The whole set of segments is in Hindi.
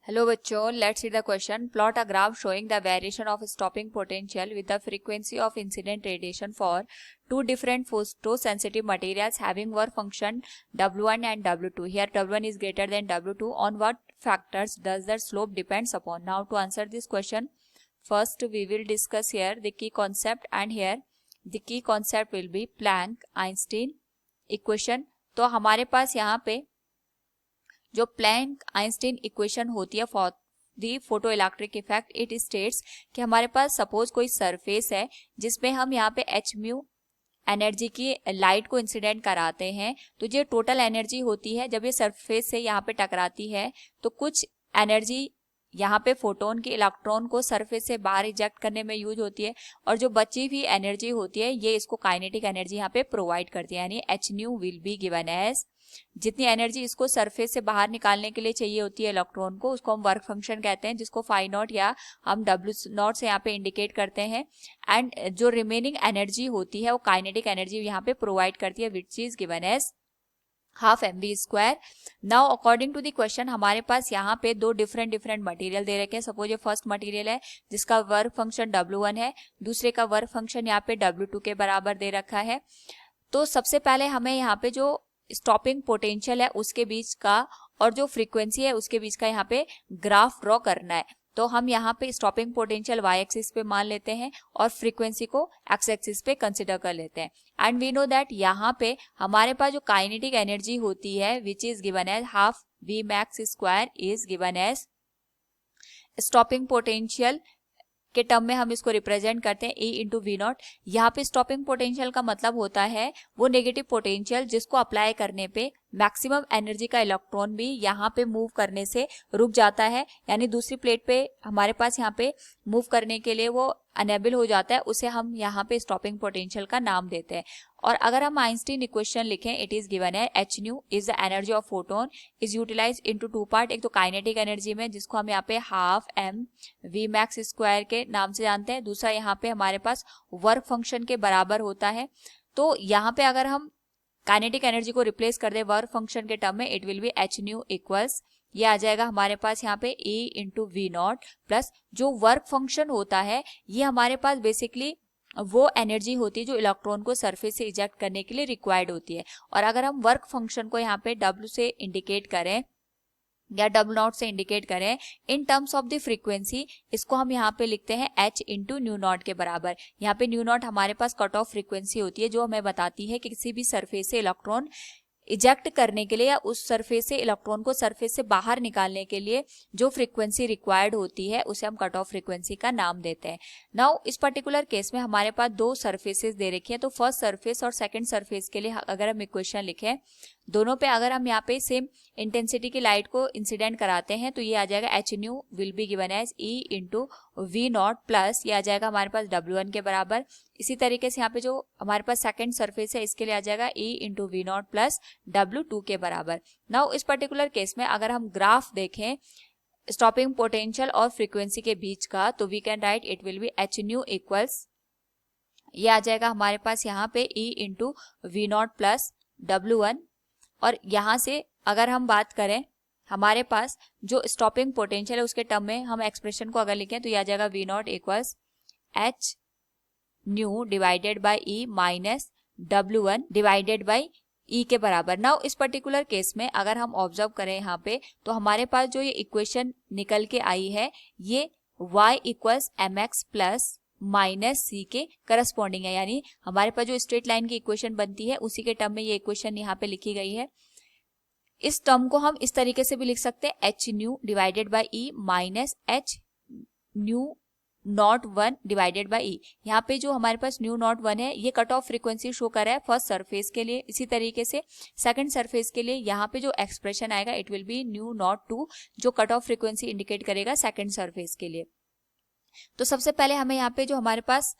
Hello बच्चों, let's read the question. Plot a graph showing the variation of stopping potential with the frequency of incident radiation for two different photosensitive materials having work function W1 and W2. Here W1 is greater than W2. On what factors does the slope depends upon? Now to answer this question, first we will discuss here the key concept, and here the key concept will be Planck-Einstein equation. तो हमारे पास यहाँ पे जो प्लैंक आइंस्टीन इक्वेशन होती है for the photo electric effect, it states कि हमारे पास सपोज कोई सरफेस है जिसमें हम यहाँ पे एच म्यू एनर्जी की लाइट को इंसिडेंट कराते हैं। तो जो टोटल एनर्जी होती है जब ये सरफेस से यहाँ पे टकराती है तो कुछ एनर्जी यहाँ पे फोटोन के इलेक्ट्रॉन को सरफेस से बाहर इजेक्ट करने में यूज होती है, और जो बची हुई एनर्जी होती है ये इसको काइनेटिक एनर्जी यहाँ पे प्रोवाइड करती है। यानी H nu will be given as, जितनी एनर्जी इसको सरफेस से बाहर निकालने के लिए चाहिए होती है इलेक्ट्रॉन को, उसको हम वर्क फंक्शन कहते हैं, जिसको फाई नॉट या हम डब्ल्यू नॉट से यहाँ पे इंडिकेट करते हैं। एंड जो रिमेनिंग एनर्जी होती है वो काइनेटिक एनर्जी यहाँ पे प्रोवाइड करती है, which is given as half mv²। Now according to the question हमारे पास यहाँ पे दो डिफरेंट मटेरियल दे रखे हैं। सपोज ये फर्स्ट मटेरियल है जिसका वर्क फंक्शन W1 है, दूसरे का वर्क फंक्शन यहाँ पे W2 के बराबर दे रखा है। तो सबसे पहले हमें यहाँ पे जो स्टॉपिंग पोटेंशियल है उसके बीच का और जो फ्रीक्वेंसी है उसके बीच का यहाँ पे ग्राफ ड्रॉ करना है। तो हम यहाँ पे स्टॉपिंग पोटेंशियल y एक्सिस पे मान लेते हैं और फ्रीक्वेंसी को x एक्सिस पे कंसिडर कर लेते हैं। एंड वी नो दैट यहाँ पे हमारे पास जो काइनेटिक एनर्जी होती है which is given as half Vmax² is given as stopping potential के टर्म में हम इसको रिप्रेजेंट करते हैं E इंटू वी नॉट। यहाँ पे स्टॉपिंग पोटेंशियल का मतलब होता है वो नेगेटिव पोटेंशियल जिसको अप्लाई करने पे मैक्सिमम एनर्जी का इलेक्ट्रॉन भी यहाँ पे मूव करने से रुक जाता है, यानी दूसरी प्लेट पे हमारे पास यहाँ पे मूव करने के लिए वो अनेबल हो जाता है, उसे हम यहाँ पे स्टॉपिंग पोटेंशियल का नाम देते हैं। और अगर हम आइंस्टीन इक्वेशन लिखें, इट इज गिवन है H nu is the energy of photon is utilize into two part. एक तो काइनेटिक एनर्जी में जिसको हम यहाँ पे हाफ mv² के नाम से जानते हैं, दूसरा यहाँ पे हमारे पास वर्क फंक्शन के बराबर होता है। तो यहाँ पे अगर हम काइनेटिक एनर्जी को रिप्लेस कर दे वर्क फंक्शन के टर्म में, it will be H nu equals, ये आ जाएगा हमारे पास यहाँ पे E into V naught plus जो वर्क फंक्शन होता है ये हमारे पास बेसिकली वो एनर्जी होती है जो इलेक्ट्रॉन को सरफेस से इजेक्ट करने के लिए रिक्वायर्ड होती है। और अगर हम वर्क फंक्शन को यहाँ पे W से इंडिकेट करें या W0 से इंडिकेट करें in terms of the frequency, इसको हम यहाँ पे लिखते हैं H इंटू न्यू नॉट के बराबर। यहाँ पे न्यू नॉट हमारे पास कट ऑफ फ्रीक्वेंसी होती है जो हमें बताती है कि किसी भी सरफेस से इलेक्ट्रॉन इजेक्ट करने के लिए या उस सरफेस से इलेक्ट्रॉन को सरफेस से बाहर निकालने के लिए जो फ्रीक्वेंसी रिक्वायर्ड होती है उसे हम कट ऑफ फ्रीक्वेंसी का नाम देते हैं। नाउ इस पर्टिकुलर केस में हमारे पास दो सरफेसेस दे रखी है, तो फर्स्ट सरफेस और सेकंड सरफेस के लिए अगर हम इक्वेशन लिखें, दोनों पे अगर हम यहाँ पे सेम इंटेंसिटी की लाइट को इंसिडेंट कराते हैं तो ये आ जाएगा H nu will be given as E into V naught plus ये आ जाएगा हमारे पास W1 के बराबर। इसी तरीके से यहाँ पे जो हमारे पास सेकंड सरफेस है इसके लिए आ जाएगा E into V naught plus W2 के बराबर। नाउ इस पर्टिकुलर केस में अगर हम ग्राफ देखें स्टॉपिंग पोटेंशियल और फ्रीक्वेंसी के बीच का, तो we can write it will be H nu equals, ये आ जाएगा हमारे पास यहाँ पे E into V naught plus W1। और यहाँ से अगर हम बात करें हमारे पास जो स्टॉपिंग पोटेंशियल है उसके टर्म में हम एक्सप्रेशन को अगर लिखें तो ये आ जाएगा V naught equals H nu divided by E minus W1 divided by E के बराबर। नाउ इस पर्टिकुलर केस में अगर हम ऑब्जर्व करें यहाँ पे तो हमारे पास जो ये इक्वेशन निकल के आई है ये y equals mx plus minus c के करस्पॉन्डिंग है, यानी हमारे पास जो स्ट्रेट लाइन की इक्वेशन बनती है उसी के टर्म में ये इक्वेशन यहाँ पे लिखी गई है। इस टर्म को हम इस तरीके से भी लिख सकते हैं H nu divided by E minus H nu naught 1 divided by E। यहाँ पे जो हमारे पास न्यू नॉट 1 है ये कट ऑफ फ्रीक्वेंसी शो कर रहा है फर्स्ट सरफेस के लिए, इसी तरीके से सेकंड सरफेस के लिए यहाँ पे जो एक्सप्रेशन आएगा it will B new naught 2 जो कट ऑफ फ्रीक्वेंसी इंडिकेट करेगा सेकंड सरफेस के लिए। तो सबसे पहले हमें यहाँ पे जो हमारे पास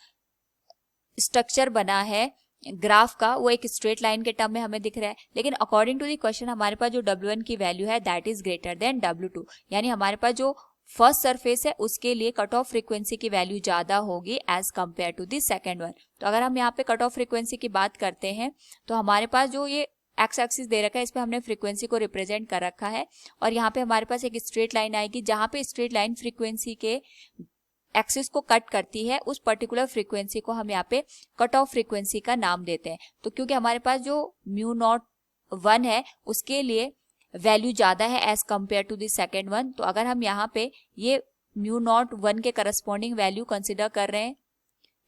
स्ट्रक्चर बना है ग्राफ का वो एक स्ट्रेट लाइन के टर्म में हमें दिख रहा है, लेकिन अकॉर्डिंग टू द क्वेश्चन हमारे पास जो W1 की वैल्यू है that is greater than W2, यानी हमारे पास जो फर्स्ट सरफेस है उसके लिए कट ऑफ फ्रीक्वेंसी की वैल्यू ज्यादा होगी as compare to the second one. तो अगर हम यहाँ पे कट ऑफ फ्रीक्वेंसी की बात करते हैं तो हमारे पास जो ये एक्स एक्सिस दे रखा है, इस पे हमने फ्रीक्वेंसी को रिप्रेजेंट कर रखा है और यहाँ पे हमारे पास एक स्ट्रेट लाइन आएगी जहां पे स्ट्रेट लाइन फ्रीक्वेंसी के एक्सिस को कट करती है, उस पर्टिकुलर फ्रीक्वेंसी को हम यहाँ पे कट ऑफ फ्रीक्वेंसी का नाम देते हैं। तो क्योंकि हमारे पास जो म्यू नॉट 1 है उसके लिए वैल्यू ज्यादा है as compare to the second one, तो अगर हम यहाँ पे ये म्यू नॉट 1 के करस्पॉन्डिंग वैल्यू कंसिडर कर रहे हैं,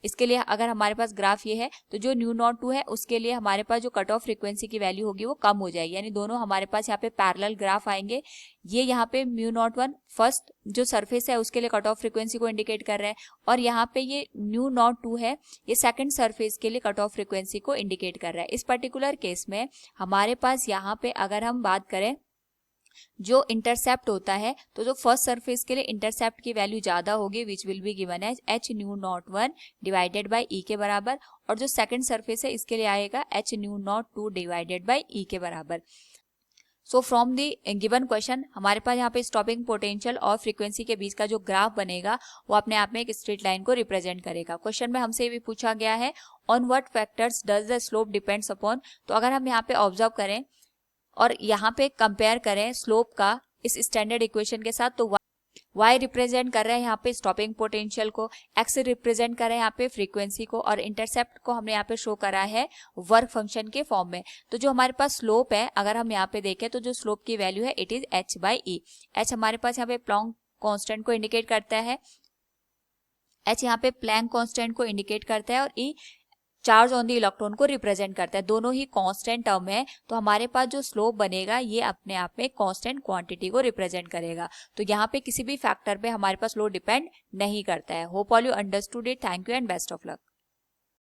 इसके लिए अगर हमारे पास ग्राफ ये है तो जो न्यू नॉट 2 है उसके लिए हमारे पास जो कट ऑफ फ्रीक्वेंसी की वैल्यू होगी वो कम हो जाएगी, यानी दोनों हमारे पास यहाँ पे पैरेलल ग्राफ आएंगे। ये यहाँ पे म्यू नॉट 1 फर्स्ट जो सरफेस है उसके लिए कट ऑफ फ्रीक्वेंसी को इंडिकेट कर रहा है और यहाँ पे ये न्यू नॉट 2 है ये सेकंड सरफेस के लिए कट ऑफ फ्रीक्वेंसी को इंडिकेट कर रहा है। इस पर्टिकुलर केस में हमारे पास यहाँ पे अगर हम बात करें जो इंटरसेप्ट होता है, तो जो फर्स्ट सरफेस के लिए इंटरसेप्ट की वैल्यू ज्यादा होगी which will be given as H nu naught 1 divided by E के बराबर, और जो सेकंड सरफेस है इसके लिए आएगा H nu naught 2 divided by E के बराबर। So from the given question हमारे पास यहाँ पे स्टॉपिंग पोटेंशियल और फ्रीक्वेंसी के बीच का जो ग्राफ बनेगा वो अपने आप में एक स्ट्रेट लाइन को रिप्रेजेंट करेगा। क्वेश्चन में हमसे ये भी पूछा गया है on what factors does the slope depends upon, तो अगर हम यहाँ पे ऑब्जर्व करें और यहाँ पे कंपेयर करें स्लोप का इस स्टैंडर्ड इक्वेशन के साथ, तो y रिप्रेजेंट कर रहे हैं यहाँ पे स्टॉपिंग पोटेंशियल को, x रिप्रेजेंट कर रहे हैं यहाँ पे फ्रीक्वेंसी को और इंटरसेप्ट को हमने यहाँ पे शो करा है वर्क फंक्शन के फॉर्म में। तो जो हमारे पास स्लोप है अगर हम यहाँ पे देखें तो जो स्लोप की वैल्यू है it is h by E. h हमारे पास यहाँ पे प्लैंक कांस्टेंट को इंडिकेट करता है, h यहाँ पे प्लैंक कांस्टेंट को इंडिकेट करता है और e charge on the electron को रिप्रेजेंट करता है। दोनों ही कांस्टेंट टर्म है, तो हमारे पास जो स्लोप बनेगा ये अपने आप में कांस्टेंट क्वांटिटी को रिप्रेजेंट करेगा। तो यहाँ पे किसी भी फैक्टर पे हमारे पास स्लोप डिपेंड नहीं करता है। Hope all you understood it. Thank you and best of luck.